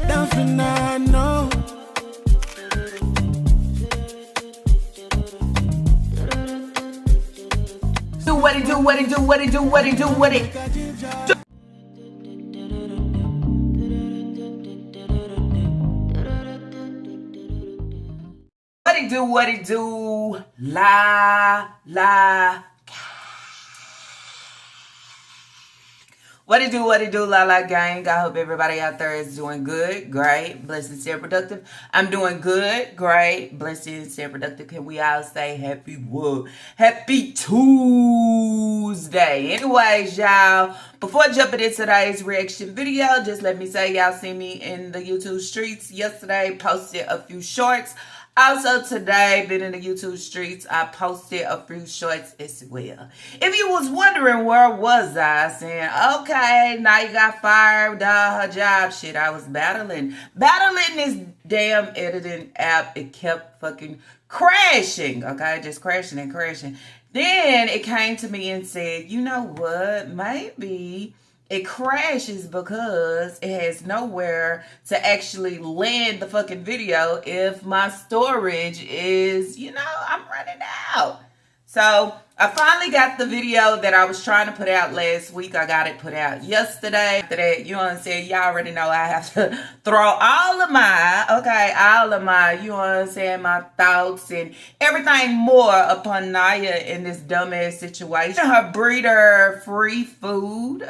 Down for now, no. Do what it do, what it do, what it do, what it do, what it do. What it do, la, la. What it do, la la gang. I hope everybody out there is doing good, great, blessed and stay productive. I'm doing good, great, blessed and stay productive. Can we all say happy what? Happy Tuesday. Anyways, y'all, before jumping into today's reaction video, just let me say y'all see me in the YouTube streets yesterday, posted a few shorts. Also today, been in the YouTube streets, I posted a few shorts as well. If you was wondering where was I, saying, okay, now you got fired, her job, shit, I was battling this damn editing app. It kept fucking crashing, okay, just crashing and crashing. Then it came to me and said, you know what, maybe it crashes because it has nowhere to actually land the fucking video if my storage is, I'm running out. So I finally got the video that I was trying to put out last week. I got it put out yesterday. After that, you know what I'm saying? Y'all already know I have to throw all of my, you know what I'm saying, my thoughts and everything more upon Naya in this dumbass situation. Her breeder free food.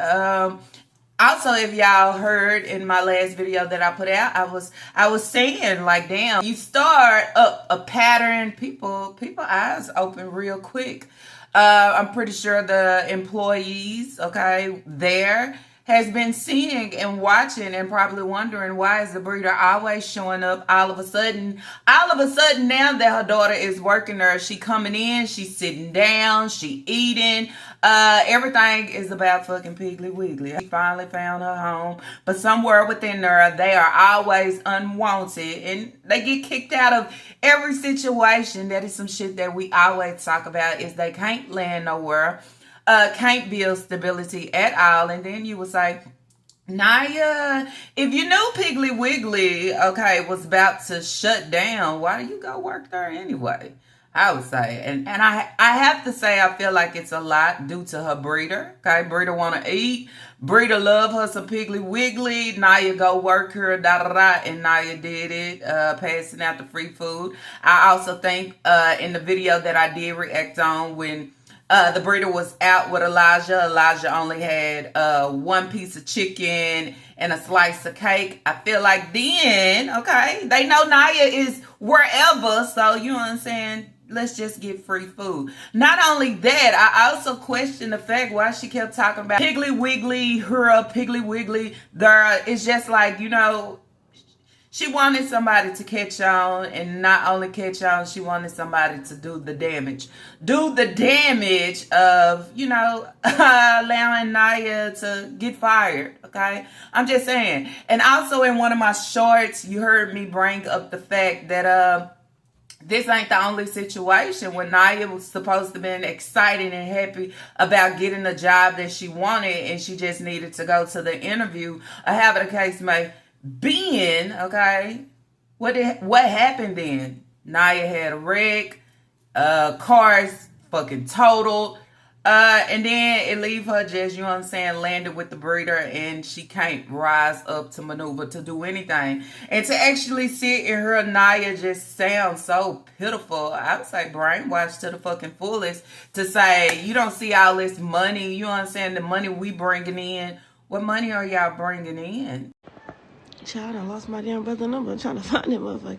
Also, if y'all heard in my last video that I put out, I was saying, like, damn, you start up a pattern, people eyes open real quick. I'm pretty sure the employees, okay, there has been seeing and watching and probably wondering, why is the breeder always showing up all of a sudden now that her daughter is working there, she coming in, she's sitting down, she eating, everything is about fucking Piggly Wiggly. She finally found her home, but somewhere within there, they are always unwanted and they get kicked out of every situation. That is some shit that we always talk about, is they can't land nowhere. Can't build stability at all. And then you would say, Naya, if you knew Piggly Wiggly, okay, was about to shut down, why do you go work there anyway? I would say. And I have to say, I feel like it's a lot due to her breeder. Okay, breeder want to eat. Breeder love her some Piggly Wiggly. Naya go work her, and Naya did it, passing out the free food. I also think in the video that I did react on, when the breeder was out with Elijah only had one piece of chicken and a slice of cake. I feel like then, okay, they know Naya is wherever, so you know what I'm saying, let's just get free food. Not only that, I also question the fact why she kept talking about Piggly Wiggly, Piggly Wiggly. It's just like, she wanted somebody to catch on, and not only catch on, she wanted somebody to do the damage. Do the damage of, allowing Naya to get fired, okay? I'm just saying. And also in one of my shorts, you heard me bring up the fact that this ain't the only situation when Naya was supposed to be excited and happy about getting the job that she wanted, and she just needed to go to the interview, or however the case may being, okay, what happened then? Naya had a wreck, cars fucking totaled, and then it leave her just, you know what I'm saying, landed with the breeder, and she can't rise up to maneuver to do anything. And to actually sit and hear Naya just sound so pitiful, I would say brainwashed to the fucking fullest, to say, you don't see all this money, you know what I'm saying, the money we bringing in. What money are y'all bringing in? Child, I lost my damn brother's number. I'm trying to find that motherfucker.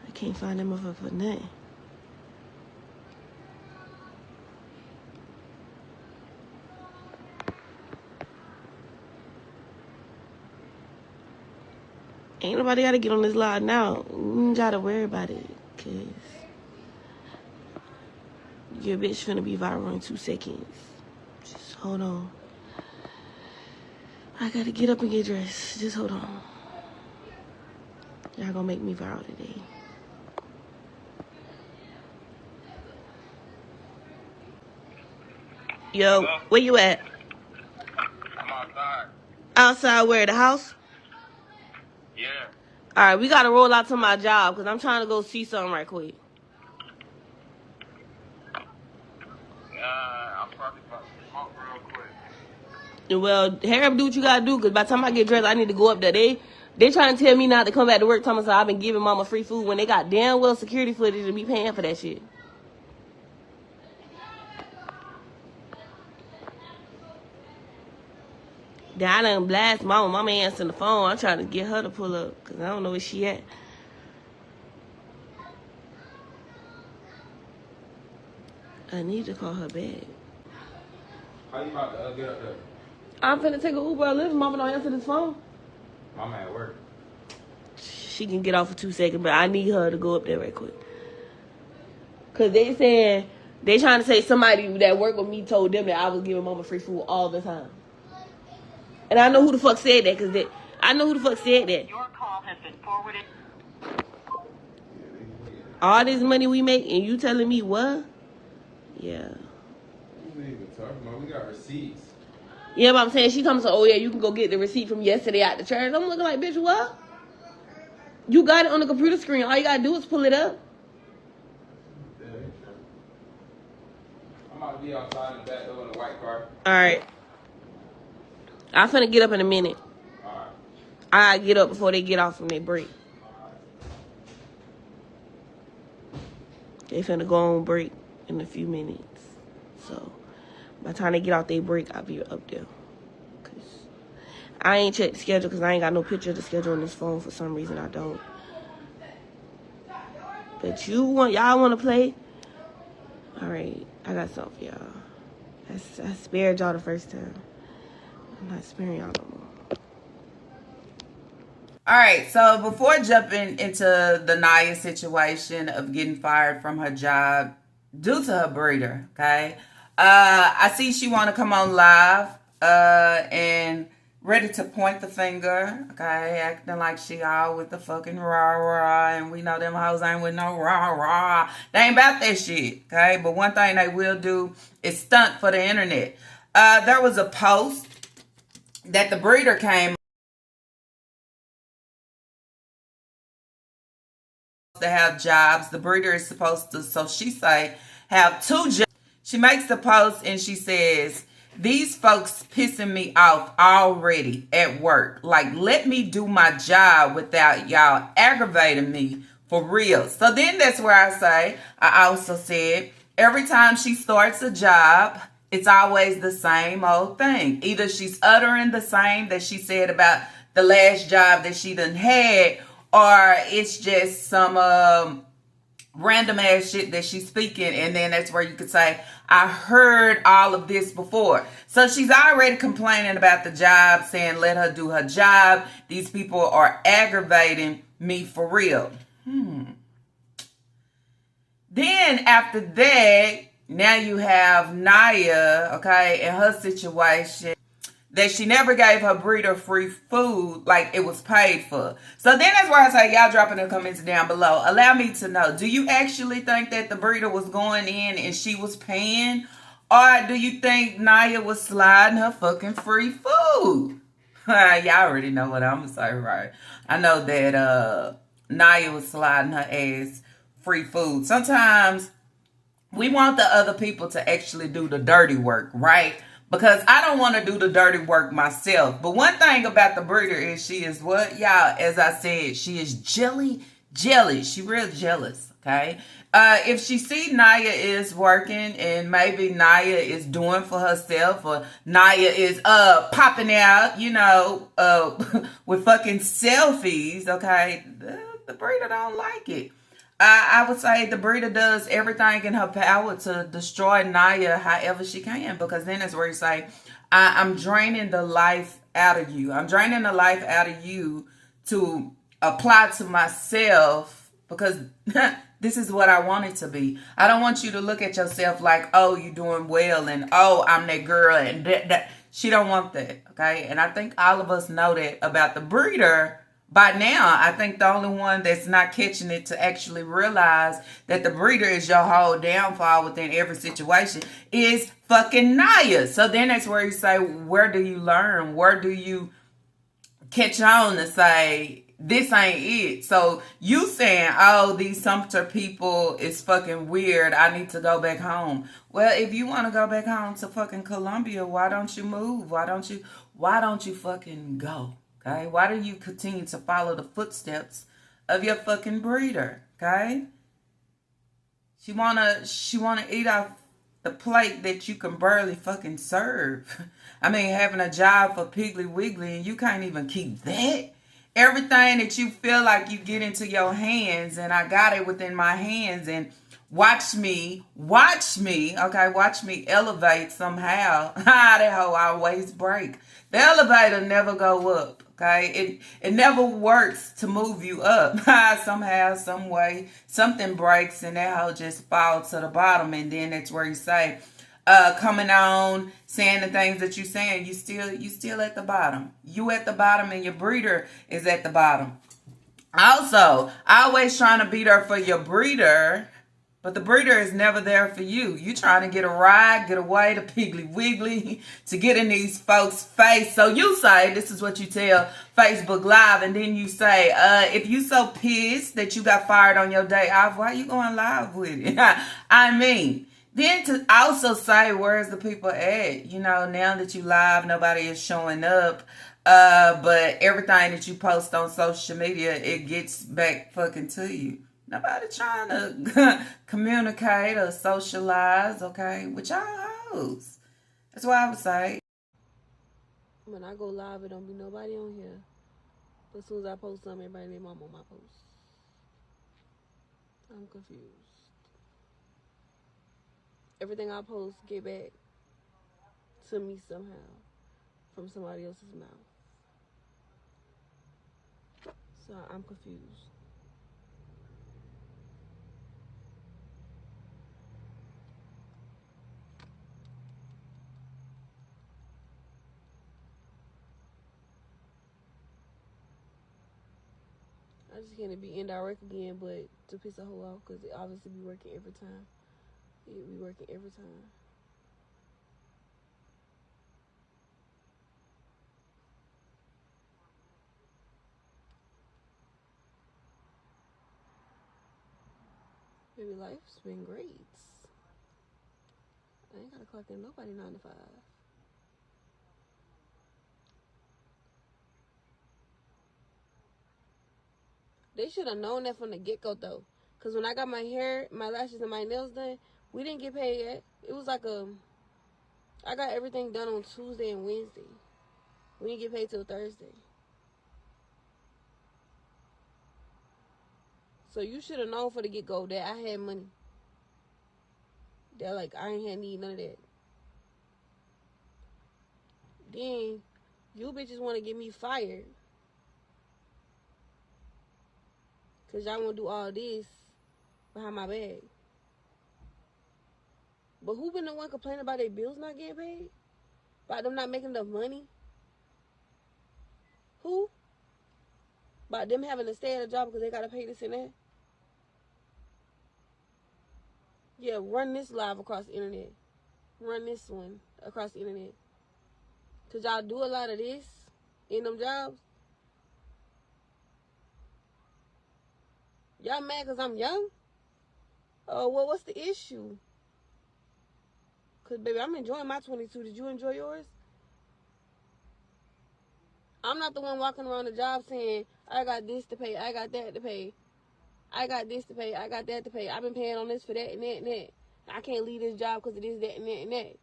I can't find that motherfucker for nothing. Ain't nobody gotta get on this live now. You ain't gotta worry about it, cause your bitch finna be viral in 2 seconds. Just hold on. I gotta get up and get dressed. Just hold on. Y'all gonna make me viral today. Yo, Hello? where you at? I'm outside. Outside where? The house? Yeah. Alright, we gotta roll out to my job because I'm trying to go see something right quick. I'm probably about to smoke real quick. Well, hurry up, do what you gotta do because by the time I get dressed, I need to go up there. They trying to tell me not to come back to work. Thomas, I've been giving mama free food when they got damn well security footage to be paying for that shit. Then I done blast mama. Mama answering the phone. I'm trying to get her to pull up because I don't know where she at. I need to call her back. How you about to get up there? I'm finna take a Uber or Lyft. Mama don't answer this phone. Mama at work. She can get off for 2 seconds, but I need her to go up there right quick. Cause they saying they trying to say somebody that worked with me told them that I was giving mama free food all the time. And I know who the fuck said that, cause I know who the fuck said that. Your call has been forwarded. All this money we make and you telling me what? Yeah. What are you even talking about? We got receipts. Yeah, but I'm saying she comes to, oh yeah, you can go get the receipt from yesterday at the church. I'm looking like, bitch, what? You got it on the computer screen. All you gotta do is pull it up. I'm about to be outside in the back door in the white car. Alright. I'm finna get up in a minute. Alright. I get up before they get off from their break. They finna go on break in a few minutes. So, by the time they get off their break, I'll be up there. Cause I ain't checked the schedule because I ain't got no picture of the schedule on this phone. For some reason, I don't. But y'all want to play? Alright, I got something for y'all. I spared y'all the first time. I'm not sparing y'all no more. All right, so before jumping into the Naya situation of getting fired from her job due to her breeder, okay? I see she want to come on live and ready to point the finger, okay? Acting like she all with the fucking rah-rah, and we know them hoes ain't with no rah-rah. They ain't about that shit, okay? But one thing they will do is stunt for the internet. There was a post that the breeder came to have jobs. The breeder is supposed to, so she say, have 2 jobs. She makes the post and she says, these folks pissing me off already at work. Like, let me do my job without y'all aggravating me for real. So then that's where I also said, every time she starts a job, it's always the same old thing. Either she's uttering the same that she said about the last job that she done had, or it's just some random ass shit that she's speaking, and then that's where you could say, I heard all of this before. So she's already complaining about the job, saying let her do her job. These people are aggravating me for real. Then after that, now you have Naya, okay, and her situation that she never gave her breeder free food like it was paid for. So then that's where I say, y'all drop in the comments down below. Allow me to know, do you actually think that the breeder was going in and she was paying? Or do you think Naya was sliding her fucking free food? Y'all already know what I'm going to say, right? I know that Naya was sliding her ass free food. Sometimes we want the other people to actually do the dirty work, right? Because I don't want to do the dirty work myself. But one thing about the breeder is she is what? Y'all, as I said, she is jealous. She real jealous, okay? If she see Naya is working and maybe Naya is doing for herself, or Naya is popping out, with fucking selfies, okay? The breeder don't like it. I would say the breeder does everything in her power to destroy Naya however she can, because then that's where you say, I'm draining the life out of you. I'm draining the life out of you to apply to myself, because this is what I want it to be. I don't want you to look at yourself like, oh, you're doing well, and oh, I'm that girl, and that. She don't want that, okay? And I think all of us know that about the breeder, By now, I think the only one that's not catching it to actually realize that the breeder is your whole downfall within every situation is fucking Naya. So then that's where you say, where do you learn? Where do you catch on to say, this ain't it? So you saying, oh, these Sumter people is fucking weird, I need to go back home. Well, if you want to go back home to fucking Columbia, why don't you move? Why don't you fucking go? Okay? Why do you continue to follow the footsteps of your fucking breeder? Okay? She wanna eat off the plate that you can barely fucking serve. I mean, having a job for Piggly Wiggly and you can't even keep that. Everything that you feel like you get into your hands, and I got it within my hands, and watch me, okay, watch me elevate somehow. That hoe always break. The elevator never go up. Okay, it never works to move you up. Somehow, some way, something breaks and that hoe just falls to the bottom, and then that's where you say, coming on, saying the things that you saying, you still at the bottom. You at the bottom, and your breeder is at the bottom. Also, always trying to be there for your breeder, but the breeder is never there for you. You trying to get a ride, get away to Piggly Wiggly, to get in these folks' face. So you say, this is what you tell Facebook Live, and then you say, if you so pissed that you got fired on your day off, why you going live with it? I mean, then to also say, where's the people at? You know, now that you live, nobody is showing up. But everything that you post on social media, it gets back fucking to you. Nobody trying to communicate or socialize, okay, with y'all hoes. That's why I would say. When I go live, it don't be nobody on here. But as soon as I post something, everybody and their mom on my post. I'm confused. Everything I post get back to me somehow from somebody else's mouth. So I'm confused. I just can't be indirect again, but to piss a hoe off, because it obviously be working every time. It be working every time. Maybe life's been great. I ain't gotta clock in nobody 9 to 5. They should have known that from the get-go, though. Because when I got my hair, my lashes, and my nails done, we didn't get paid yet. It was like I got everything done on Tuesday and Wednesday. We didn't get paid till Thursday. So you should have known for the get-go that I had money. That, like, I ain't had need none of that. Then, you bitches want to get me fired. Because y'all want to do all this behind my back. But who been the one complaining about their bills not getting paid? About them not making enough money? Who? About them having to stay at a job because they got to pay this and that? Yeah, run this live across the internet. Run this one across the internet. Because y'all do a lot of this in them jobs. Y'all mad because I'm young? Oh, well, what's the issue? Because, baby, I'm enjoying my 22. Did you enjoy yours? I'm not the one walking around the job saying, I got this to pay, I got that to pay. I got this to pay, I got that to pay. I've been paying on this for that and that and that. I can't leave this job because of this, that, and that, and that.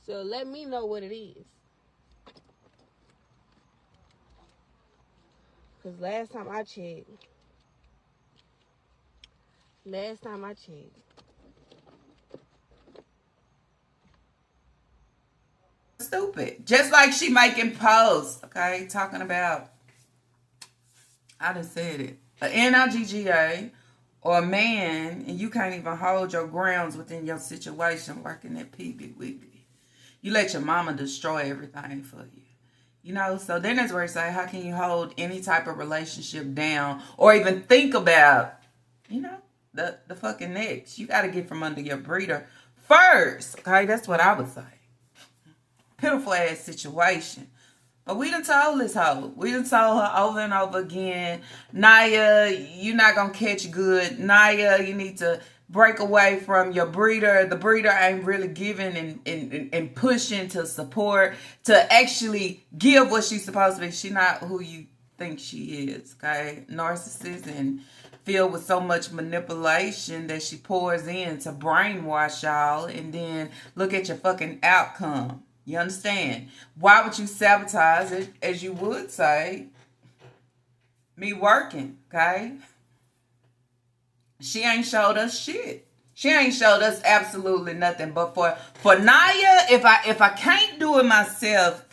So let me know what it is. Because last time I checked, Stupid. Just like she making posts, okay, talking about, I done said it, an NIGGA or a man, and you can't even hold your grounds within your situation working at Piggly Wiggly. You let your mama destroy everything for you. You know, so then that's where it's like, how can you hold any type of relationship down or even think about, you know, the fucking next? You got to get from under your breeder first. Okay, that's what I would say. Pitiful ass situation. But we done told this hoe. We done told her over and over again, Naya, you not gonna catch good. Naya, you need to break away from your breeder. The breeder ain't really giving and pushing to support, to actually give what she's supposed to be. She not who you think she is, okay? Narcissist and filled with so much manipulation that she pours in to brainwash y'all, and then look at your fucking outcome. You understand? Why would you sabotage it, as you would say, me working, okay? She ain't showed us shit. She ain't showed us absolutely nothing. But for Naya, if I can't do it myself,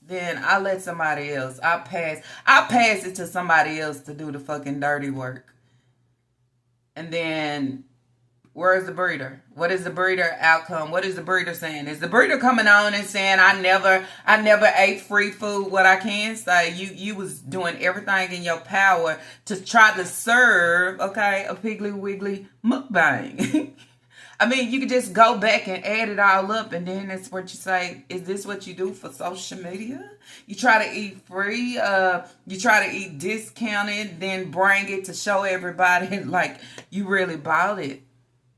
then I let somebody else. I pass it to somebody else to do the fucking dirty work. And then where's the breeder? What is the breeder outcome? What is the breeder saying? Is the breeder coming on and saying, I never ate free food? What I can say, you was doing everything in your power to try to serve, okay, a Piggly Wiggly mukbang. I mean, you could just go back and add it all up, and then that's what you say, is this what you do for social media? You try to eat free, you try to eat discounted, then bring it to show everybody like you really bought it.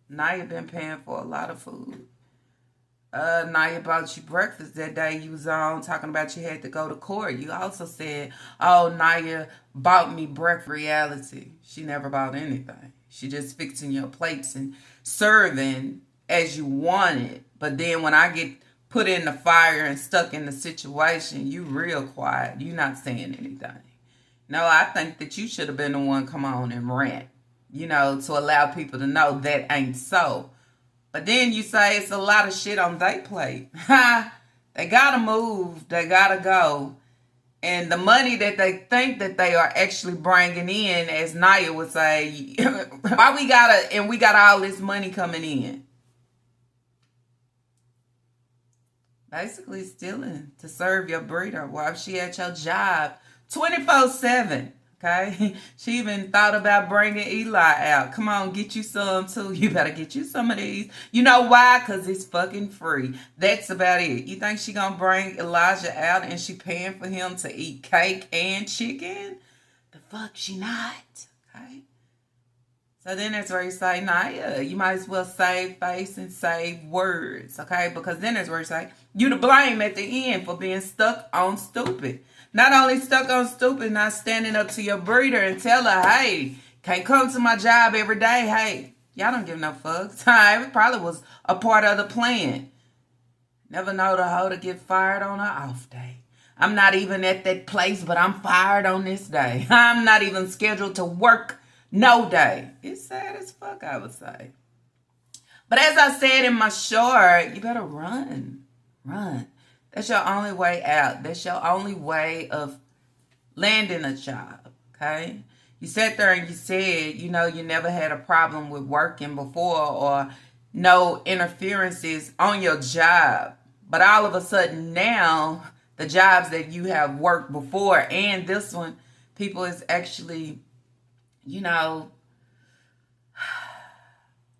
Naya been paying for a lot of food. Naya bought you breakfast that day you was on talking about you had to go to court. You also said, oh, Naya bought me breakfast. Reality, she never bought anything. She just fixing your plates and serving as you wanted. But then when I get put in the fire and stuck in the situation, you real quiet. You not saying anything. No, I think that you should have been the one come on and rant, you know, to allow people to know that ain't so. But then you say it's a lot of shit on their plate. They gotta move. They gotta go. And the money that they think that they are actually bringing in, as Naya would say, why we got all this money coming in? Basically stealing to serve your breeder while she at your job 24/7. Okay, she even thought about bringing Eli out. Come on, get you some too. You better get you some of these. You know why? Because it's fucking free. That's about it. You think she gonna bring Elijah out and she paying for him to eat cake and chicken? The fuck she not. Okay. So then that's where you say, Naya, you might as well save face and save words. Okay, because then that's where you say, you to blame at the end for being stuck on stupid. Not only stuck on stupid, not standing up to your breeder and tell her, hey, can't come to my job every day. Hey, y'all don't give no fucks. It probably was a part of the plan. Never know the hoe to get fired on her off day. I'm not even at that place, but I'm fired on this day. I'm not even scheduled to work no day. It's sad as fuck, I would say. But as I said in my short, you better run. Run. That's your only way out. That's your only way of landing a job, okay? You sat there and you said, you know, you never had a problem with working before or no interferences on your job. But all of a sudden now, the jobs that you have worked before and this one, people is actually, you know,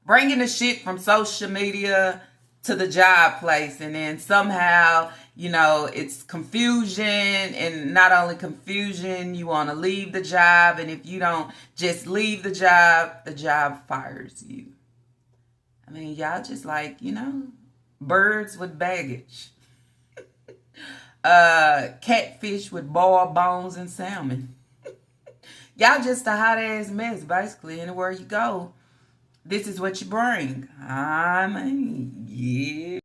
bringing the shit from social media to the job place, and then somehow, you know, it's confusion, and not only confusion, you want to leave the job, and if you don't just leave the job fires you. I mean, y'all just like, you know, birds with baggage. Catfish with boiled bones and salmon. Y'all just a hot ass mess, basically. Anywhere you go, this is what you bring. I mean, yeah.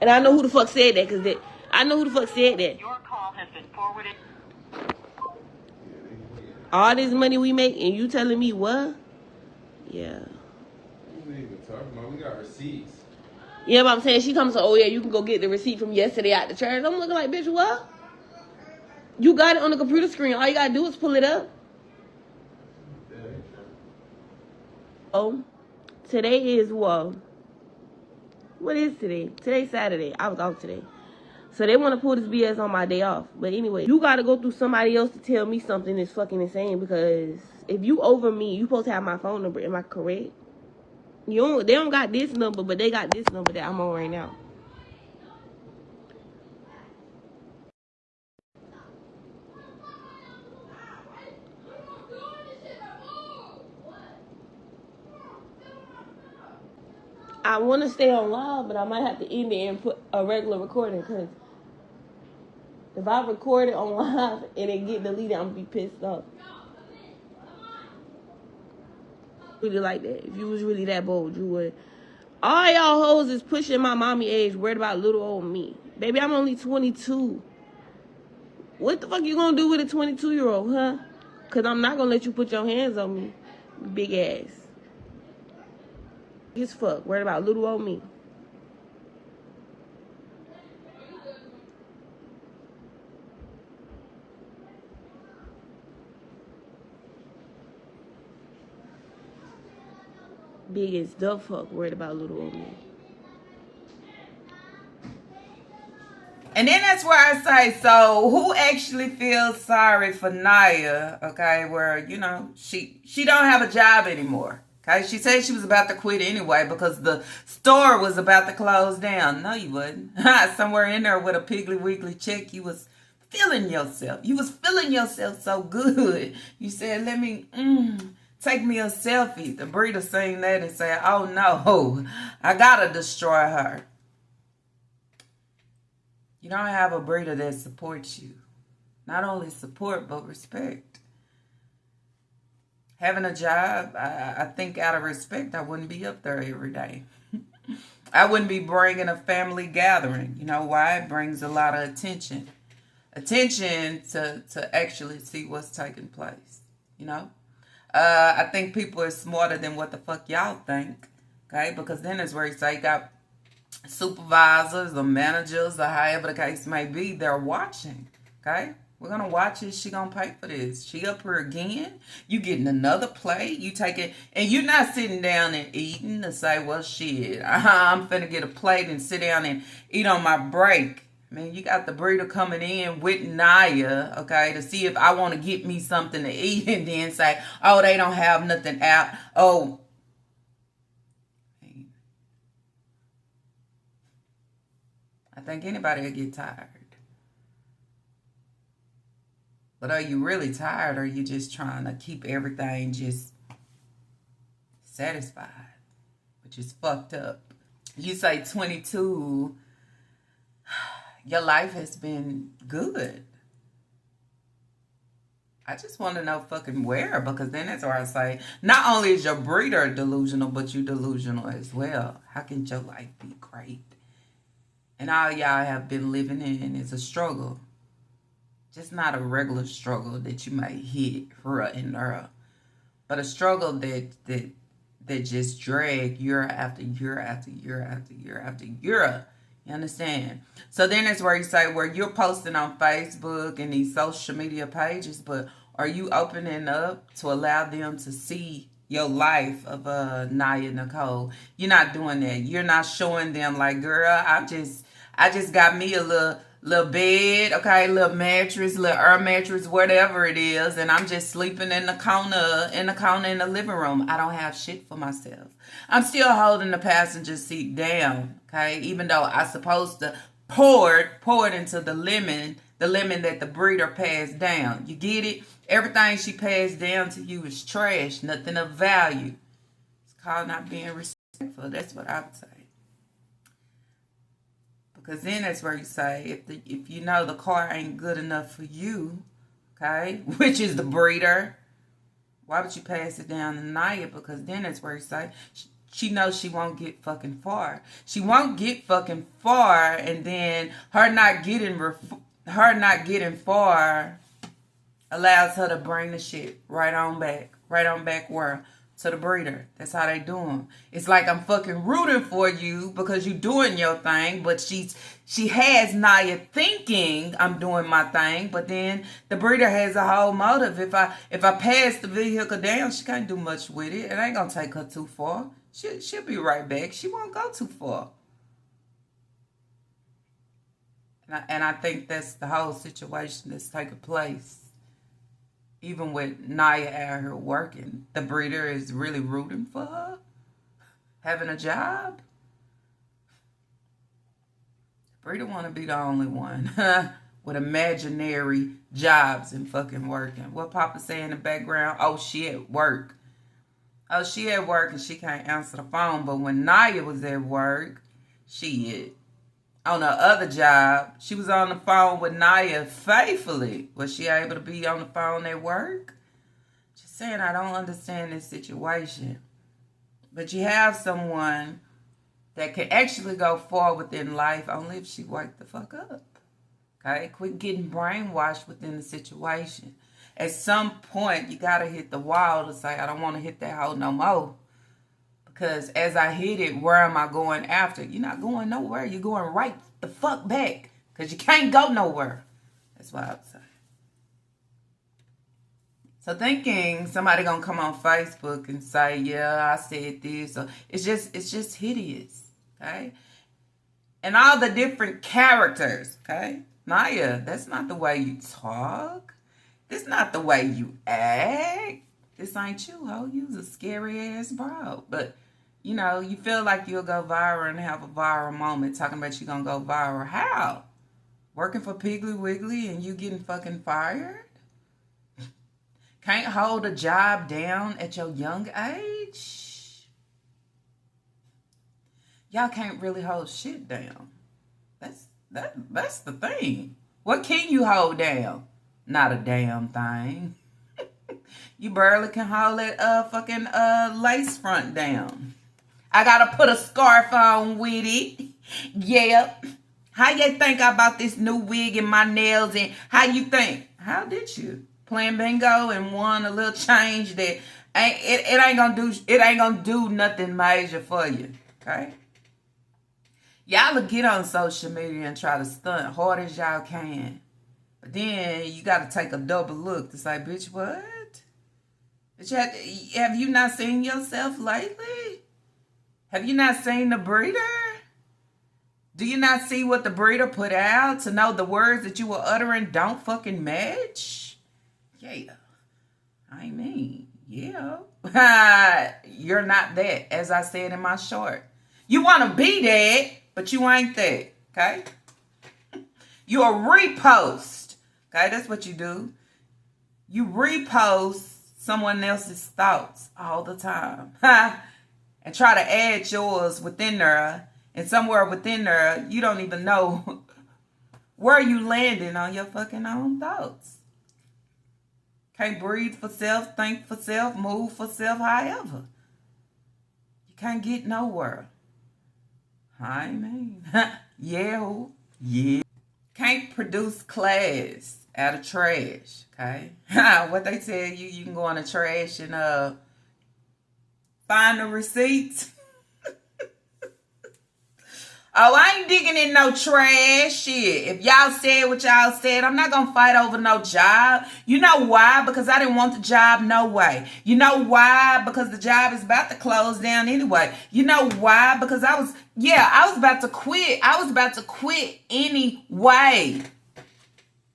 And I know who the fuck said that, because I know who the fuck said that. Your call has been forwarded. All this money we make, and you telling me what? Yeah. We ain't even talking about. We got receipts. Yeah, but I'm saying she comes to, oh yeah, you can go get the receipt from yesterday at the church. I'm looking like, bitch, what? You got it on the computer screen. All you gotta do is pull it up. Oh, today is, well, what is today? Today's Saturday. I was off today. So they want to pull this BS on my day off. But anyway, you got to go through somebody else to tell me something is fucking insane. Because if you over me, you supposed to have my phone number. Am I correct? They don't got this number, but they got this number that I'm on right now. I want to stay on live, but I might have to end it and put a regular recording. Because if I record it on live and it get deleted, I'm going to be pissed off. Really like that. If you was really that bold, you would. All y'all hoes is pushing my mommy age, worried about little old me. Baby, I'm only 22. What the fuck you gonna do with a 22-year-old, huh? Because I'm not gonna let you put your hands on me, big ass. As fuck, worried about little old me. Big as the fuck, worried about little old me. And then that's where I say, so who actually feels sorry for Naya, okay, where, you know, she don't have a job anymore, okay? She said she was about to quit anyway because the store was about to close down. No, you wouldn't. Somewhere in there with a Piggly Wiggly check, you was feeling yourself. You was feeling yourself so good. You said, let me, take me a selfie. The breeder seen that and said, oh no, I gotta destroy her. You don't have a breeder that supports you. Not only support, but respect. Having a job, I think out of respect, I wouldn't be up there every day. I wouldn't be bringing a family gathering. You know why? It brings a lot of attention. Attention to actually see what's taking place. You know? I think people are smarter than what the fuck y'all think. Okay? Because then it's where you say you got supervisors or managers or however the case may be, they're watching. Okay, we're gonna watch it. She gonna pay for this. She up here again. You getting another plate. You take it, and you're not sitting down and eating to say, well, shit, I'm finna get a plate and sit down and eat on my break. I mean, you got the breeder coming in with Naya, okay, to see if I want to get me something to eat, and then say, oh, they don't have nothing out. Oh, I think anybody will get tired. But are you really tired, or are you just trying to keep everything just satisfied? Which is fucked up. You say 22, your life has been good. I just want to know fucking where, because then that's where I say, not only is your breeder delusional, but you delusional as well. How can your life be great? And all y'all have been living in is a struggle. Just not a regular struggle that you might hit here and there, but a struggle that just drag year after year after year after year after year. You understand? So then that's where you say, where you're posting on Facebook and these social media pages, but are you opening up to allow them to see your life of Naya Nicole? You're not doing that. You're not showing them like, girl, I just got me a little bed, okay, little mattress, little air mattress, whatever it is, and I'm just sleeping in the corner in the living room. I don't have shit for myself. I'm still holding the passenger seat down, okay, even though I'm supposed to pour it into the lemon that the breeder passed down. You get it? Everything she passed down to you is trash, nothing of value. It's called not being respectful. That's what I would say. Because then that's where you say, if you know the car ain't good enough for you, okay, which is the breeder, why would you pass it down to Naya? Because then that's where you say, she knows she won't get fucking far. She won't get fucking far, and then her not getting far allows her to bring the shit right on back where? To the breeder. That's how they do them. It's like I'm fucking rooting for you because you doing your thing, but she has Naya thinking I'm doing my thing, but then the breeder has a whole motive. If I pass the vehicle down, she can't do much with it. It ain't gonna take her too far. She'll be right back. She won't go too far. And I think that's the whole situation that's taking place. Even with Naya out here working, the breeder is really rooting for her having a job. The breeder want to be the only one with imaginary jobs and fucking working. What Papa say in the background? Oh, she at work. Oh, she at work and she can't answer the phone. But when Naya was at work, she on her other job, she was on the phone with Naya faithfully. Was she able to be on the phone at work? Just saying, I don't understand this situation. But you have someone that can actually go forward in life only if she wake the fuck up. Okay? Quit getting brainwashed within the situation. At some point, you got to hit the wall to say, I don't want to hit that hole no more. Because as I hit it, where am I going after? You're not going nowhere. You're going right the fuck back. Because you can't go nowhere. That's what I would say. So thinking somebody going to come on Facebook and say, yeah, I said this. Or it's just hideous. Okay? And all the different characters. Okay? Naya, that's not the way you talk. This not the way you act. This ain't you, ho. You's a scary ass bro. But, you know, you feel like you'll go viral and have a viral moment talking about you gonna go viral. How? Working for Piggly Wiggly and you getting fucking fired? Can't hold a job down at your young age? Y'all can't really hold shit down. That's the thing. What can you hold down? Not a damn thing. You barely can hold that fucking lace front down. I gotta put a scarf on with it. Yep. How you think I bought this new wig and my nails and how you think? How did you? Playing bingo and won a little change that it ain't gonna do nothing major for you. Okay? Y'all will get on social media and try to stunt hard as y'all can. But then you got to take a double look to say, bitch, what? Bitch, have you not seen yourself lately? Have you not seen the breeder? Do you not see what the breeder put out to know the words that you were uttering don't fucking match? Yeah. I mean, yeah. You're not that, as I said in my short. You want to be that, but you ain't that, okay? You're a repost. Okay, that's what you do. You repost someone else's thoughts all the time. And try to add yours within there. And somewhere within there, you don't even know where you landing on your fucking own thoughts. Can't breathe for self, think for self, move for self, however. You can't get nowhere. I mean, yeah. Can't produce class out of trash, okay? What they tell you, you can go on the trash and find the receipts. Oh, I ain't digging in no trash shit. If y'all said what y'all said, I'm not gonna fight over no job. You know why? Because I didn't want the job no way. You know why? Because the job is about to close down anyway. You know why? Because I was about to quit. I was about to quit anyway.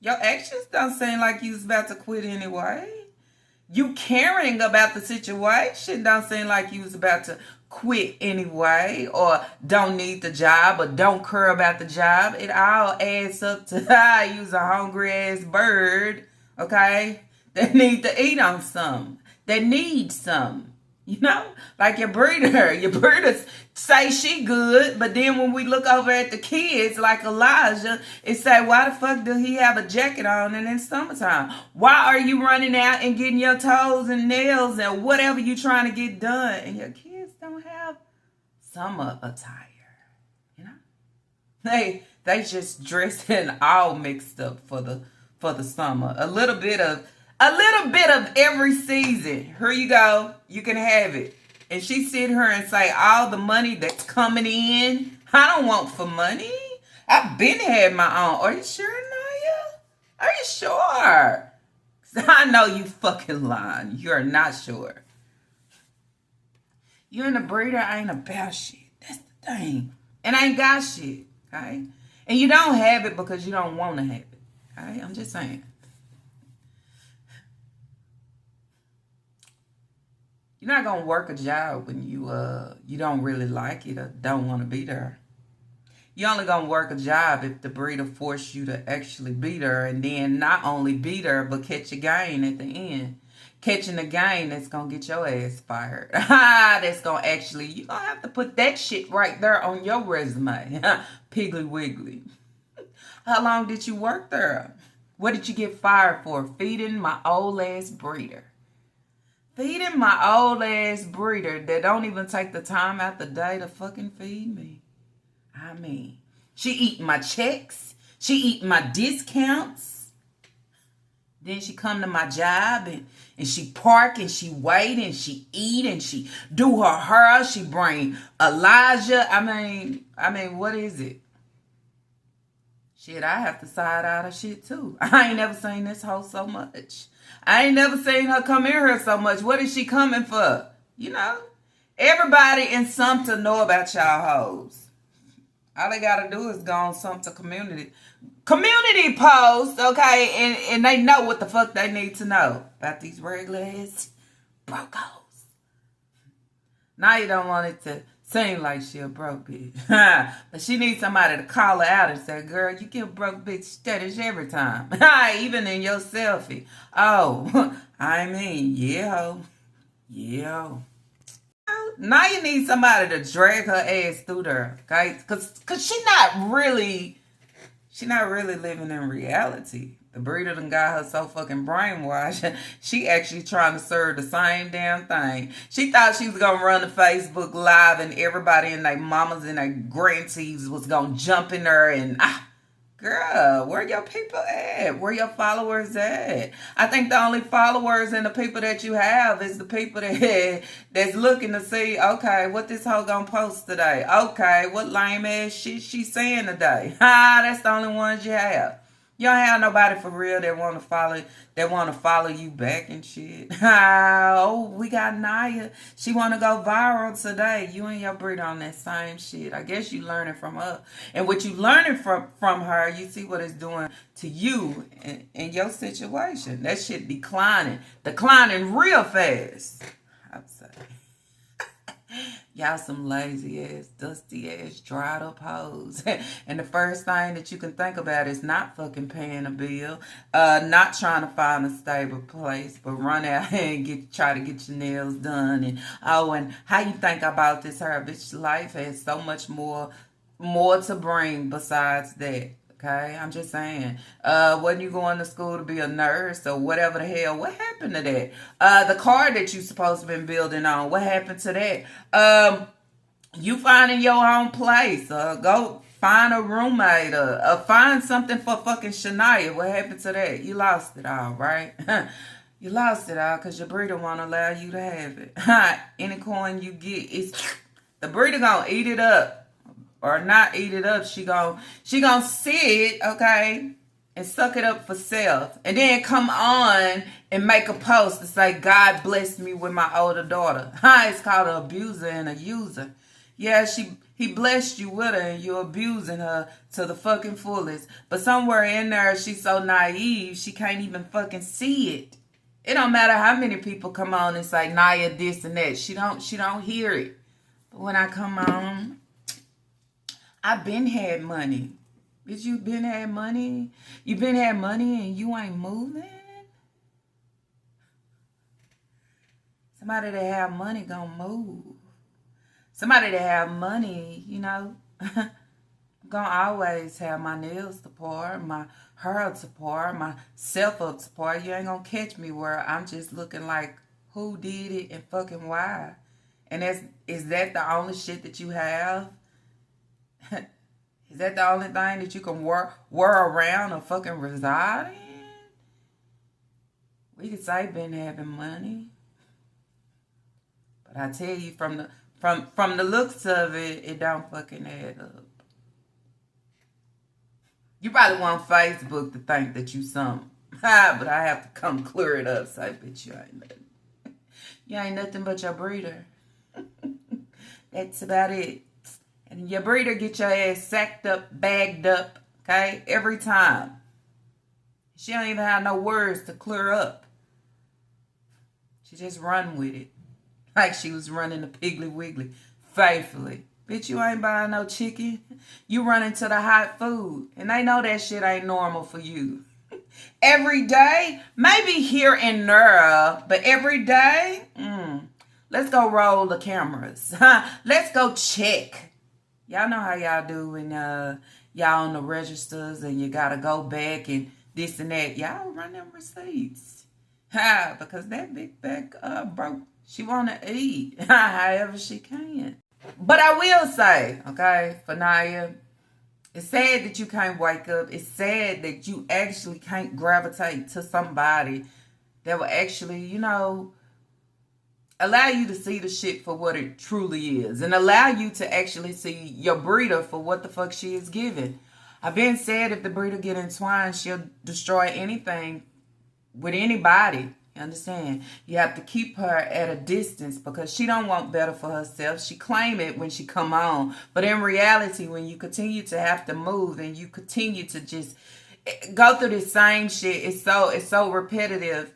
Your actions don't seem like you was about to quit anyway. You caring about the situation don't seem like you was about to quit anyway, or don't need the job, or don't care about the job. It all adds up to you was a hungry ass bird, okay, that need to eat on something, that needs something. You know, like your breeder. Your breeder say she good, but then when we look over at the kids, like Elijah, it say, why the fuck do he have a jacket on and it's summertime? Why are you running out and getting your toes and nails and whatever you trying to get done, and your kids don't have summer attire? You know, they just dressing all mixed up for the summer. A little bit of every season. Here you go. You can have it. And she sit here and say all the money that's coming in, I don't want for money. I've been had my own. Are you sure, Naya? Are you sure? 'Cause I know you fucking lying. You're not sure. You and the breeder ain't about shit. That's the thing. And I ain't got shit. Okay? And you don't have it because you don't want to have it. All right? I'm just saying. You're not going to work a job when you don't really like it or don't want to be there. You only going to work a job if the breeder force you to actually be there, and then not only be there, but catch a gain at the end. Catching a gain that's going to get your ass fired. That's going to actually, you're going to have to put that shit right there on your resume. Piggly Wiggly. How long did you work there? What did you get fired for? Feeding my old ass breeder. Feeding my old ass breeder that don't even take the time out the day to fucking feed me. I mean, she eating my checks. She eating my discounts. Then she come to my job and she park and she wait and she eat and she do her hair. She bring Elijah. I mean, what is it? Shit, I have to side out of shit too. I ain't never seen this hoe so much. I ain't never seen her come in here so much. What is she coming for? You know? Everybody in Sumter know about y'all hoes. All they gotta do is go on Sumter community post, okay? And they know what the fuck they need to know about these regular ass brocos. Now you don't want it to seem like she a broke bitch. But she needs somebody to call her out and say, girl, you get a broke bitch status every time. Even in your selfie. Oh, I mean, yeah, ho. Yeah, ho. Now you need somebody to drag her ass through there, okay? Cause she not really living in reality. The breeder done got her so fucking brainwashed. She actually trying to serve the same damn thing. She thought she was gonna run the Facebook Live and everybody and their mamas and their grantees was gonna jump in there and girl, where your people at? Where your followers at? I think the only followers and the people that you have is the people that's looking to see, okay, what this hoe gonna post today? Okay, what lame ass shit she saying today? That's the only ones you have. You don't have nobody for real that want to follow you back and shit. Oh, we got Naya. She want to go viral today. You and your breeder on that same shit. I guess you learning from her. And what you learning from her, you see what it's doing to you in your situation. That shit declining real fast. I'm sorry. Y'all some lazy ass, dusty ass, dried up hoes. And the first thing that you can think about is not fucking paying a bill, not trying to find a stable place, but run out and try to get your nails done. And how you think about this her bitch life has so much more to bring besides that. Okay, I'm just saying. Wasn't you going to school to be a nurse or whatever the hell? What happened to that? The car that you supposed to been building on, what happened to that? You finding your own place. Go find a roommate or find something for fucking Shania. What happened to that? You lost it all, right? You lost it all because your breeder won't allow you to have it. Any coin you get, the breeder gonna eat it up. Or not eat it up. She gonna see it, okay, and suck it up for self. And then come on and make a post to say, God blessed me with my older daughter. It's called an abuser and a user. Yeah, he blessed you with her and you're abusing her to the fucking fullest. But somewhere in there, she's so naive, she can't even fucking see it. It don't matter how many people come on and say, Naya, this and that. She don't hear it. But when I come on, I been had money. Bitch, you been had money? You been had money and you ain't moving? Somebody that have money gonna move. Somebody that have money, you know, gonna always have my nails to pour, my hair to pour, my self up to pour. You ain't gonna catch me where I'm just looking like who did it and fucking why. And is that the only shit that you have? Is that the only thing that you can wear around or fucking reside in? We could say been having money. But I tell you, from the looks of it, it don't fucking add up. You probably want Facebook to think that you something. But I have to come clear it up. Say, bitch, you ain't nothing. You ain't nothing but your breeder. That's about it. And your breeder get your ass sacked up, bagged up, Okay? Every time. She don't even have no words to clear up. She just run with it. Like she was running the Piggly Wiggly faithfully. Bitch, you ain't buying no chicken. You running to the hot food. And they know that shit ain't normal for you. Every day, maybe here and there, but every day, let's go roll the cameras. Let's go check. Y'all know how y'all do when y'all on the registers and you gotta go back and this and that. Y'all run them receipts. Because that big back broke. She wanna eat however she can. But I will say, okay, Fanaya, it's sad that you can't wake up. It's sad that you actually can't gravitate to somebody that will actually, you know, allow you to see the shit for what it truly is. And allow you to actually see your breeder for what the fuck she is giving. I've been said if the breeder get entwined, she'll destroy anything with anybody. You understand? You have to keep her at a distance because she don't want better for herself. She claim it when she come on. But in reality, when you continue to have to move and you continue to just go through this same shit, it's so repetitive.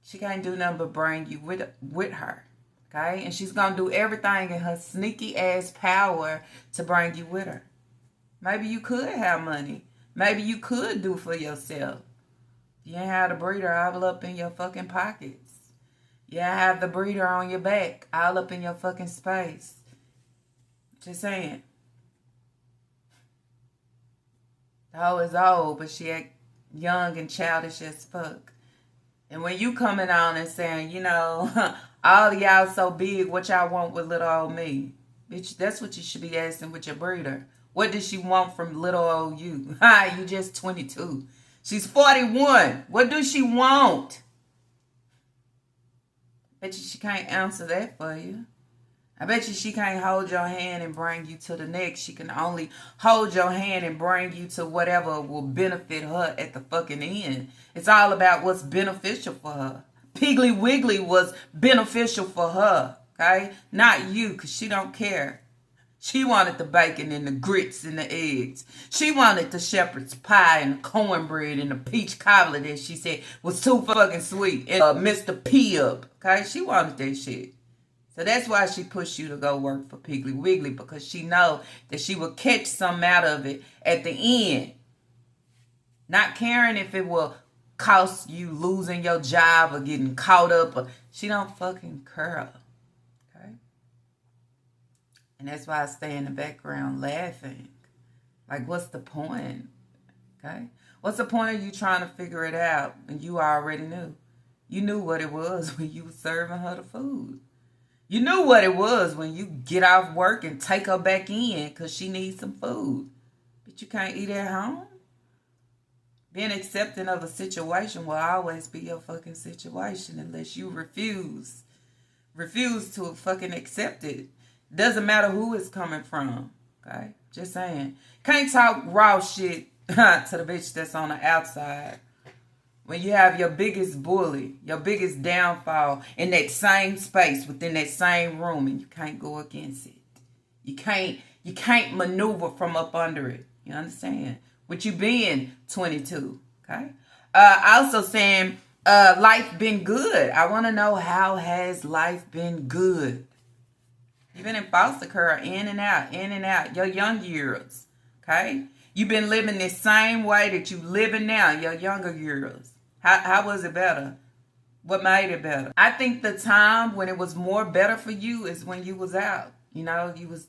She can't do nothing but bring you with her. Okay? And she's going to do everything in her sneaky ass power to bring you with her. Maybe you could have money. Maybe you could do for yourself. You ain't have the breeder all up in your fucking pockets. You have the breeder on your back, all up in your fucking space. Just saying. The hoe is old, but she act young and childish as fuck. And when you coming on and saying, you know, all of y'all so big, what y'all want with little old me? Bitch, that's what you should be asking with your breeder. What does she want from little old you? You just 22. She's 41. What does she want? Bet you she can't answer that for you. I bet you she can't hold your hand and bring you to the next. She can only hold your hand and bring you to whatever will benefit her at the fucking end. It's all about what's beneficial for her. Piggly Wiggly was beneficial for her, okay? Not you, because she don't care. She wanted the bacon and the grits and the eggs. She wanted the shepherd's pie and the cornbread and the peach cobbler that she said was too fucking sweet. And Mr. P-up, okay? She wanted that shit. So that's why she pushed you to go work for Piggly Wiggly, because she know that she will catch some out of it at the end. Not caring if it will cost you losing your job or getting caught up. Or, she don't fucking care. Okay? And that's why I stay in the background laughing. Like, what's the point? Okay? What's the point of you trying to figure it out when you already knew? You knew what it was when you were serving her the food. You knew what it was when you get off work and take her back in because she needs some food. But you can't eat at home? Being accepting of a situation will always be your fucking situation unless you refuse. Refuse to fucking accept it. Doesn't matter who it's coming from. Okay? Just saying. Can't talk raw shit to the bitch that's on the outside. When you have your biggest bully, your biggest downfall in that same space, within that same room, and you can't go against it. You can't maneuver from up under it. You understand? With you being 22. Okay? Also saying, life been good. I want to know, how has life been good? You've been in foster care, in and out, your young years. Okay? You've been living the same way that you living now, your younger years. How was it better? What made it better? I think the time when it was more better for you is when you was out. You know, you was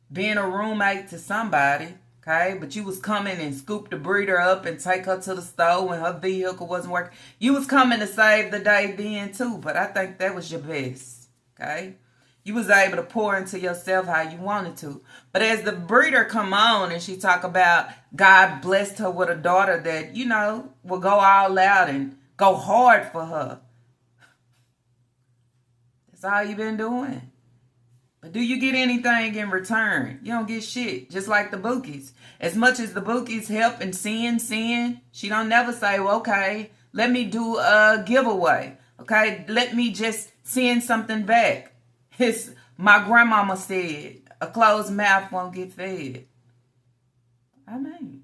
being a roommate to somebody, okay? But you was coming and scoop the breeder up and take her to the store when her vehicle wasn't working. You was coming to save the day then too, but I think that was your best, okay? You was able to pour into yourself how you wanted to. But as the breeder come on and she talk about God blessed her with a daughter that, you know, will go all out and go hard for her. That's all you been doing. But do you get anything in return? You don't get shit. Just like the Bookies. As much as the Bookies help and send, she don't never say, well, okay, let me do a giveaway. Okay, let me just send something back. My grandmama said, a closed mouth won't get fed. I mean,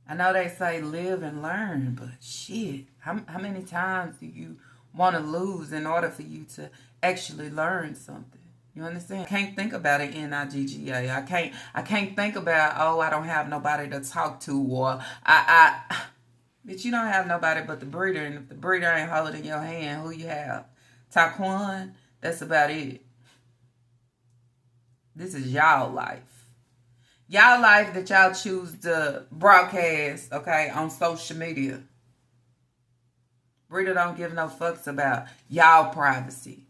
I know they say live and learn, but shit, how many times do you want to lose in order for you to actually learn something? You understand? I can't think about it NIGGA. I can't think about, oh, I don't have nobody to talk to, or but you don't have nobody but the breeder, and if the breeder ain't holding your hand, who you have? Taquan? That's about it. This is y'all life. Y'all life that y'all choose to broadcast, okay, on social media. Breeder don't give no fucks about y'all privacy.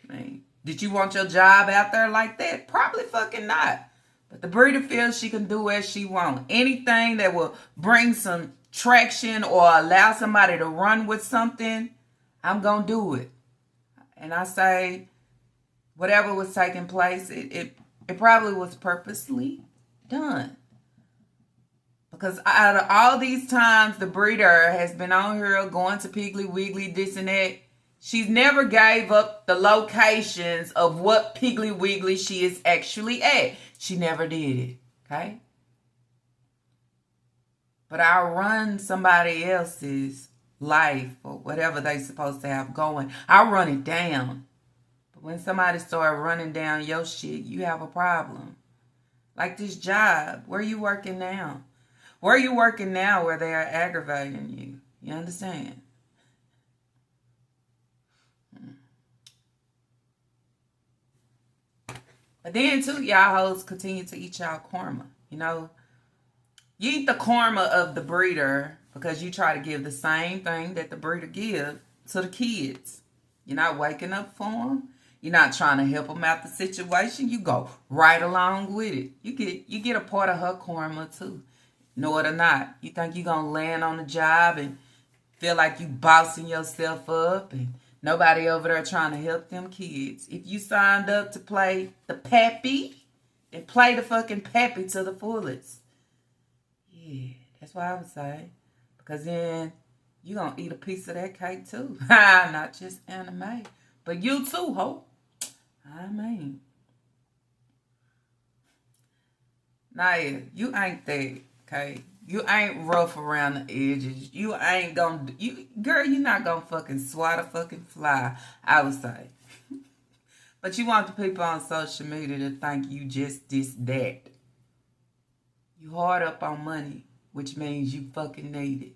I mean, did you want your job out there like that? Probably fucking not. But the breeder feels she can do as she wants. Anything that will bring some traction or allow somebody to run with something, I'm going to do it. And I say, whatever was taking place, it probably was purposely done. Because out of all these times the breeder has been on here going to Piggly Wiggly, this and that, she's never gave up the locations of what Piggly Wiggly she is actually at. She never did it, okay? But I'll run somebody else's life or whatever they supposed to have going. I'll run it down. But when somebody start running down your shit, you have a problem. Like this job. Where you working now? Where you working now where they are aggravating you? You understand? But then, too, y'all hoes continue to eat y'all karma. You know, you eat the karma of the breeder because you try to give the same thing that the breeder gives to the kids. You're not waking up for them. You're not trying to help them out the situation. You go right along with it. You get a part of her karma, too. Know it or not. You think you're going to land on the job and feel like you bossing yourself up and nobody over there trying to help them kids. If you signed up to play the pappy, then play the fucking pappy to the fullest. Yeah, that's what I would say. Because then you're going to eat a piece of that cake too. Not just anime. But you too, ho. I mean. Naya, you ain't that, okay? You ain't rough around the edges. You ain't gonna, girl, you're not gonna fucking swat a fucking fly, I would say. But you want the people on social media to think you just this, that. You hard up on money, which means you fucking need it.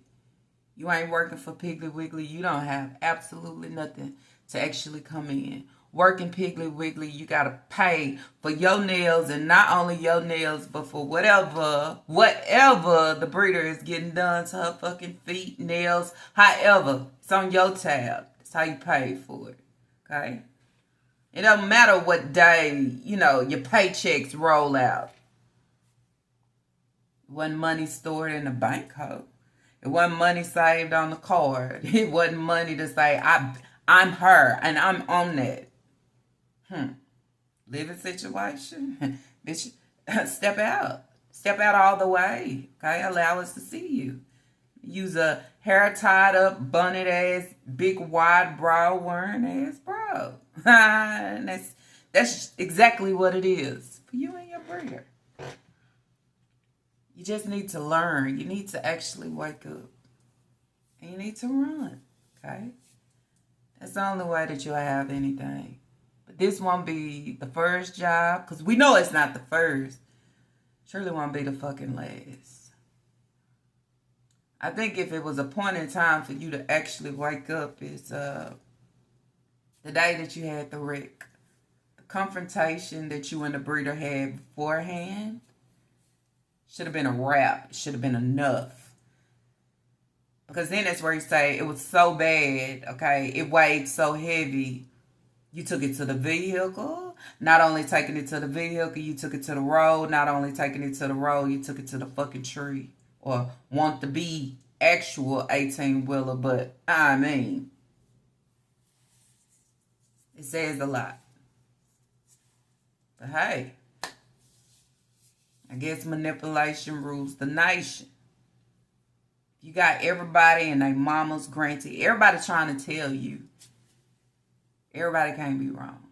You ain't working for Piggly Wiggly. You don't have absolutely nothing to actually come in. Working Piggly Wiggly, you gotta pay for your nails, and not only your nails, but for whatever the breeder is getting done to her fucking feet, nails, however, it's on your tab. That's how you pay for it, okay? It doesn't matter what day, your paychecks roll out. It wasn't money stored in the bank, ho. It wasn't money saved on the card. It wasn't money to say, I'm her, and I'm on that. Living situation. Bitch, step out. Step out all the way. Okay? Allow us to see you. Use a hair tied up, bunted ass, big wide brow wearing ass bro. And that's exactly what it is for you and your breeder. You just need to learn. You need to actually wake up. And you need to run. Okay? That's the only way that you'll have anything. But this won't be the first job, because we know it's not the first. Surely won't be the fucking last. I think if it was a point in time for you to actually wake up, it's the day that you had the wreck. The confrontation that you and the breeder had beforehand should have been a wrap. It should have been enough. Because then that's where you say it was so bad, okay? It weighed so heavy. You took it to the vehicle. Not only taking it to the vehicle, you took it to the road. Not only taking it to the road, you took it to the fucking tree. Or want to be actual 18-wheeler, but I mean, it says a lot. But hey, I guess manipulation rules the nation. You got everybody and their mama's granted. Everybody trying to tell you. Everybody can't be wrong.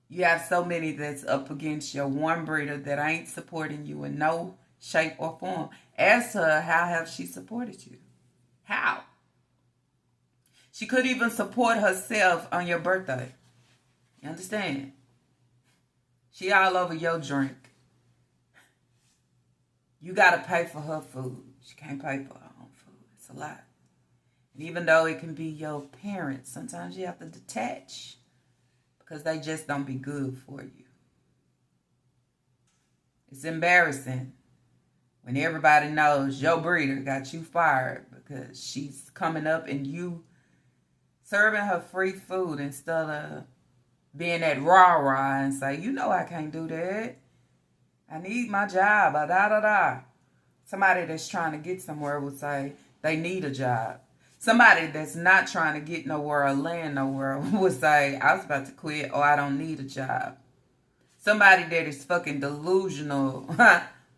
You have so many that's up against your one breeder that ain't supporting you in no shape or form. Ask her, how have she supported you? How? She could even support herself on your birthday. You understand? She all over your drink. You got to pay for her food. She can't pay for her own food. It's a lot. And even though it can be your parents, sometimes you have to detach because they just don't be good for you. It's embarrassing when everybody knows your breeder got you fired because she's coming up and you serving her free food instead of being that rah-rah and say, you know I can't do that. I need my job. Da-da-da. Somebody that's trying to get somewhere would say they need a job. Somebody that's not trying to get nowhere or land nowhere would say, I was about to quit or I don't need a job. Somebody that is fucking delusional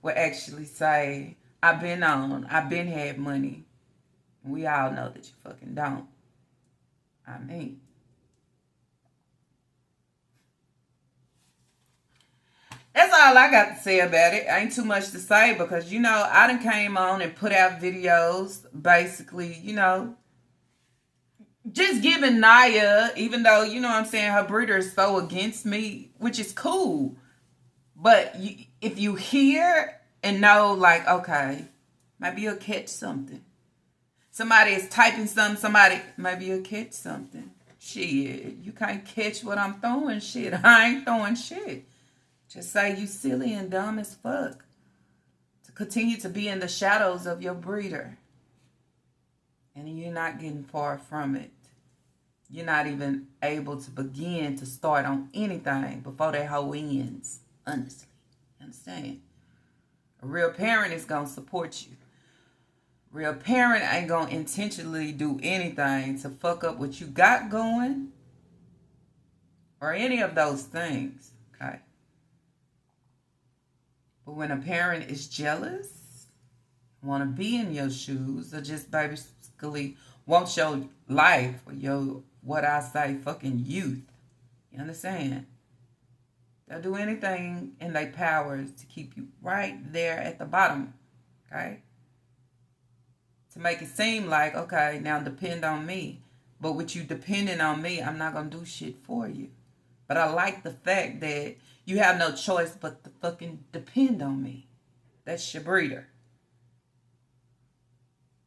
would actually say, I've been had money. We all know that you fucking don't. I mean. That's all I got to say about it. Ain't too much to say because, you know, I done came on and put out videos basically, you know, just giving Naya, even though, you know what I'm saying, her breeder is so against me, which is cool. But if you hear and know, like, okay, maybe you'll catch something. Somebody is typing something, maybe you'll catch something. Shit, you can't catch what I'm throwing, shit. I ain't throwing shit. Just say you silly and dumb as fuck. To continue to be in the shadows of your breeder. And you're not getting far from it. You're not even able to begin to start on anything before that hoe ends. Honestly. Understand? A real parent is going to support you. A real parent ain't going to intentionally do anything to fuck up what you got going. Or any of those things. Okay? But when a parent is jealous, want to be in your shoes, or just basically want your life or your, what I say, fucking youth, you understand? They'll do anything in their powers to keep you right there at the bottom, okay? To make it seem like, okay, now depend on me. But with you depending on me, I'm not going to do shit for you. But I like the fact that you have no choice but to fucking depend on me. That's your breeder.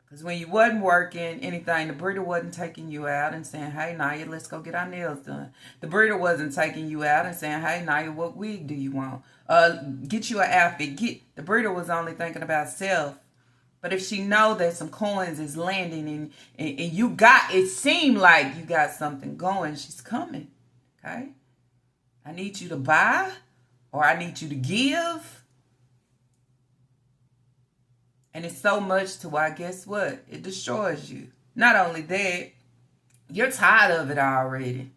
Because when you wasn't working anything, the breeder wasn't taking you out and saying, hey, Naya, let's go get our nails done. The breeder wasn't taking you out and saying, hey, Naya, what wig do you want? Get you an outfit. The breeder was only thinking about self. But if she know that some coins is landing and you got, it seemed like you got something going, she's coming. Okay? I need you to buy or I need you to give. And it's so much to why, guess what? It destroys you. Not only that, you're tired of it already.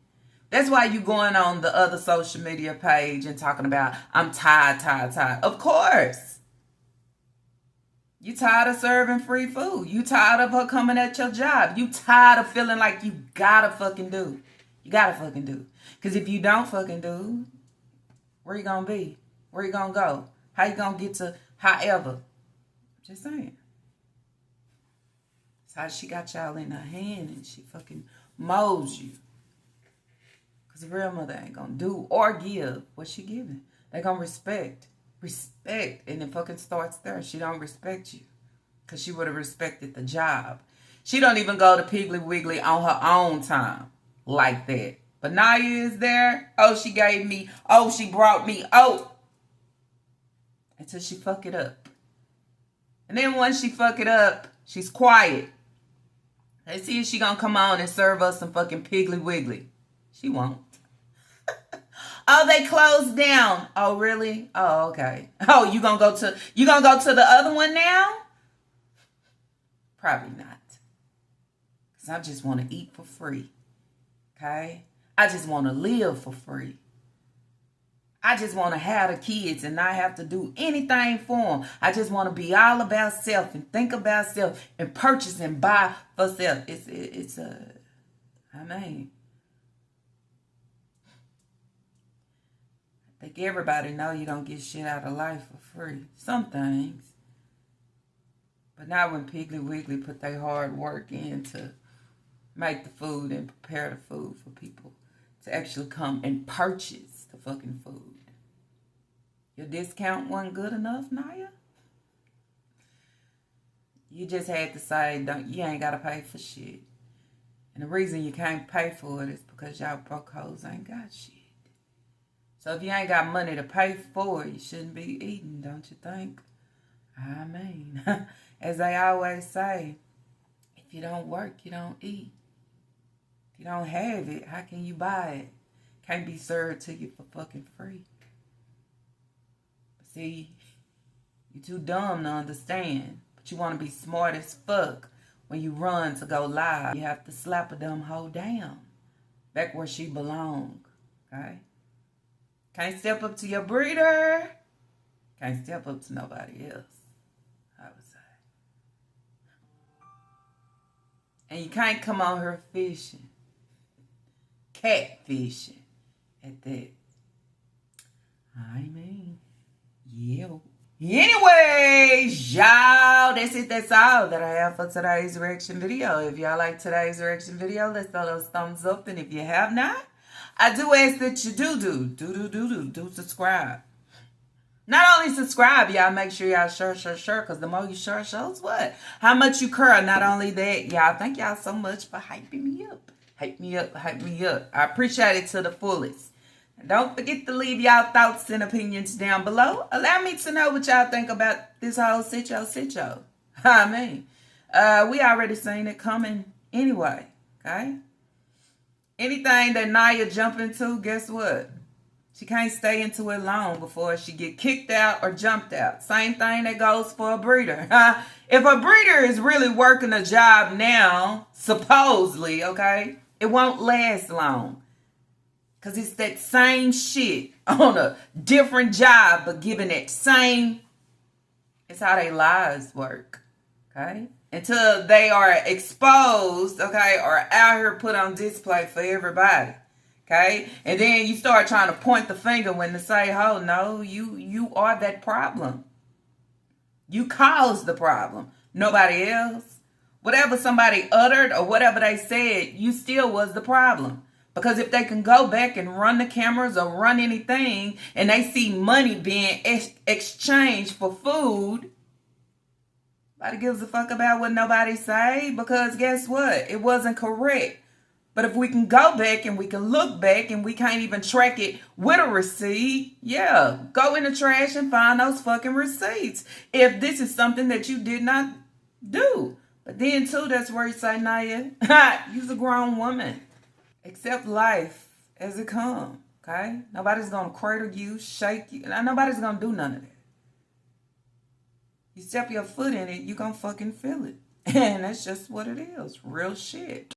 That's why you going on the other social media page and talking about, I'm tired. Of course. You tired of serving free food. You tired of her coming at your job. You tired of feeling like you gotta fucking do. You gotta fucking do. Because if you don't fucking do, where you gonna be? Where you gonna go? How you gonna get to however? Just saying. That's how she got y'all in her hand and she fucking molds you. Because the real mother ain't gonna do or give what she giving. They gonna respect. And it fucking starts there. She don't respect you. Because she would have respected the job. She don't even go to Piggly Wiggly on her own time. Like that. But Naya is there. Oh, she gave me. Oh, she brought me. Oh. Until she fuck it up. And then once she fuck it up, she's quiet. Let's see if she gonna come on and serve us some fucking Piggly Wiggly. She won't. Oh, they closed down. Oh, really? Oh, okay. Oh, you gonna go to the other one now? Probably not. Because I just want to eat for free. Okay? I just want to live for free. I just want to have the kids and not have to do anything for them. I just want to be all about self and think about self and purchase and buy for self. I mean, think everybody know you don't get shit out of life for free. Some things. But not when Piggly Wiggly put their hard work in to make the food and prepare the food for people to actually come and purchase the fucking food. Your discount wasn't good enough, Naya? You just had to say, you ain't got to pay for shit. And the reason you can't pay for it is because y'all broke hoes ain't got shit. So if you ain't got money to pay for it, you shouldn't be eating, don't you think? I mean, as they always say, if you don't work, you don't eat. If you don't have it, how can you buy it? Can't be served to you for fucking free. See, you too dumb to understand. But you want to be smart as fuck when you run to go live. You have to slap a dumb hoe down. Back where she belong. Okay? Can't step up to your breeder. Can't step up to nobody else, I would say. And you can't come on here fishing. Catfishing at that. I mean, yeah. Anyways, y'all, that's it. That's all that I have for today's reaction video. If y'all like today's reaction video, let's throw those thumbs up. And if you have not, I do ask that you do subscribe. Not only subscribe, y'all, make sure y'all share, because the more you share shows what? How much you curl. Not only that, y'all, thank y'all so much for hyping me up. Hype me up. I appreciate it to the fullest. And don't forget to leave y'all thoughts and opinions down below. Allow me to know what y'all think about this whole sitcho. I mean, we already seen it coming anyway, okay? Anything that Naya jump into, guess what? She can't stay into it long before she get kicked out or jumped out. Same thing that goes for a breeder. If a breeder is really working a job now, supposedly, okay, it won't last long. Because it's that same shit on a different job, but giving that same, it's how their lives work, okay? Until they are exposed, okay, or out here put on display for everybody. Okay, and then you start trying to point the finger when they say, "Oh no, you are that problem. You caused the problem. Nobody else. Whatever somebody uttered or whatever they said, you still was the problem. Because if they can go back and run the cameras or run anything, and they see money being exchanged for food, nobody gives a fuck about what nobody say. Because guess what? It wasn't correct." But if we can go back and we can look back and we can't even track it with a receipt, yeah, go in the trash and find those fucking receipts. If this is something that you did not do. But then too, that's where you say, Naya, you's a grown woman. Accept life as it comes, okay? Nobody's going to cradle you, shake you. Nobody's going to do none of that. You step your foot in it, you're going to fucking feel it. And that's just what it is. Real shit.